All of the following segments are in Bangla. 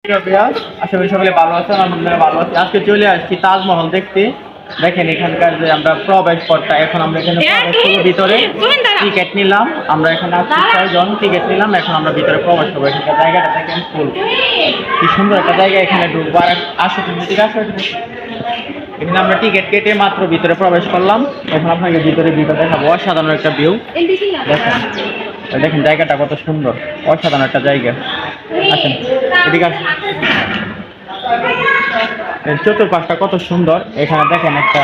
আশা করি সকলে ভালো আছেন। আলহামদুলিল্লাহ ভালো আছি। আজকে চলে আসছি তাজমহল দেখতে। দেখেন এখানকার যে আমরা প্রবেশ পথটা, এখন আমরা এখানে প্রবেশ করবো ভিতরে। টিকিট নিলাম, আমরা এখানে আসছি 6 জন, টিকিট নিলাম, এখন আমরা ভিতরে প্রবেশ করবো। এখানকার জায়গাটা দেখেন ফুল, কি সুন্দর একটা জায়গা। এখানে ঢুকবো। আর আসো তুমি, ঠিক আছে। এখানে আমরা টিকিট কেটে মাত্র ভিতরে প্রবেশ করলাম। এখন আপনাকে ভিতরে দেখাবো। অসাধারণ একটা ভিউ দেখেন। দেখেন জায়গাটা কত সুন্দর, অসাধারণ একটা জায়গা। আসেন এদিকে আসেন। চতুর্পাশটা কত সুন্দর। এখানে দেখেন একটা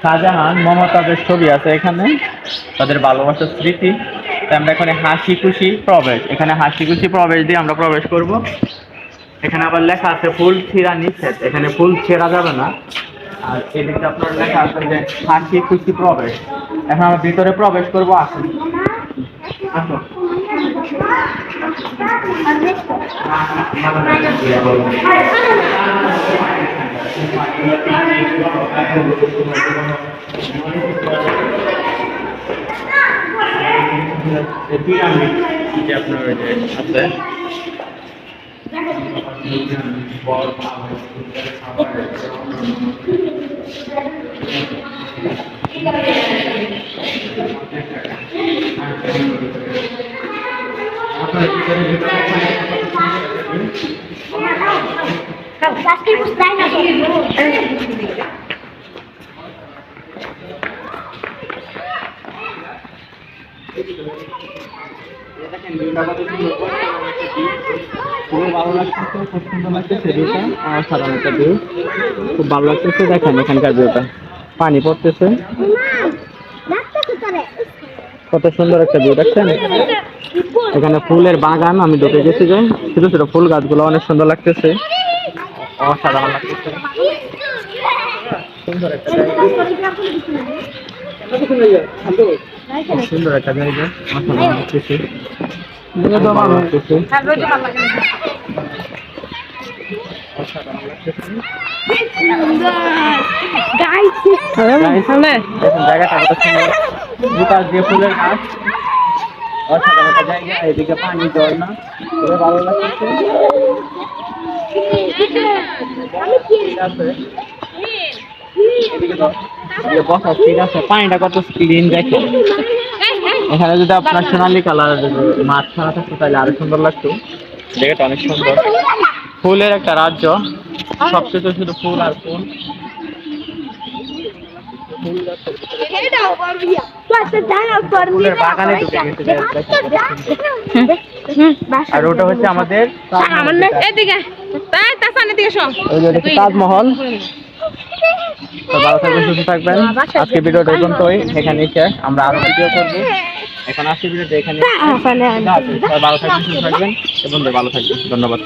শাহজাহান মমতাজের ছবি আছে এখানে, তাদের ভালোবাসার স্মৃতি। তাই আমরা এখানে হাসি খুশি প্রবেশ, এখানে হাসি খুশি প্রবেশ দিয়ে আমরা প্রবেশ করব। এখানে আবার লেখা আছে ফুল ছিঁড়া নিষেধ, এখানে ফুল ছেঁড়া যাবে না। আর এদিকে আপনার লেখা আছে যে হাসি খুশি প্রবেশ। এখন আমরা ভিতরে প্রবেশ করবো। আসুন আসো। পিরামিড যে আপনার আছে, খুব ভালো লাগতেছে, খুব সুন্দর লাগতেছে ভিউটা। অসাধারণ একটা ভিউ, খুব ভালো লাগতেছে। দেখেন এখানকার ভিউটা, পানি পড়তেছে, কত সুন্দর একটা ভিউ দেখছেন। এখানে ফুলের বাগান, আমি ঢুকে গেছি যে ছোট ছোট ফুল গাছগুলো অনেক সুন্দর লাগতেছে, অসাধারণ লাগতেছে। সুন্দর একটা জায়গা, সুন্দর একটা জায়গা, অসাধারণ লাগতেছে। জায়গাটা কত সুন্দর, দুপাশ দিয়ে ফুলের গাছ, অসাধারণ একটা জায়গা। এদিকে পানি, ঝর্ণা, খুবই ভালো লাগতেছে। বসার সিট আছে, পানিটা কত ক্লিন দেখেন। এখানে যদি আপনার সোনালি কালার মাছ ছাড়া থাকতো তাহলে আরো সুন্দর লাগতো। জায়গাটা অনেক সুন্দর, ফুলের একটা রাজ্য, সবকিছু শুধু ফুল আর ফুল। ফুলের বাগানে ঢুকে গেছে। আর ওটা হচ্ছে আমাদের তাজমহল। তো ভালো থাকবেন, সুস্থ থাকবেন। আজকে ভিডিওটা পর্যন্তই, এখানে আমরা আরো ভিডিও করবো। এখন আসছি ভিডিওটা এখানে। ভালো থাকবেন, সুস্থ থাকবেন এবং ভালো থাকবেন। ধন্যবাদ।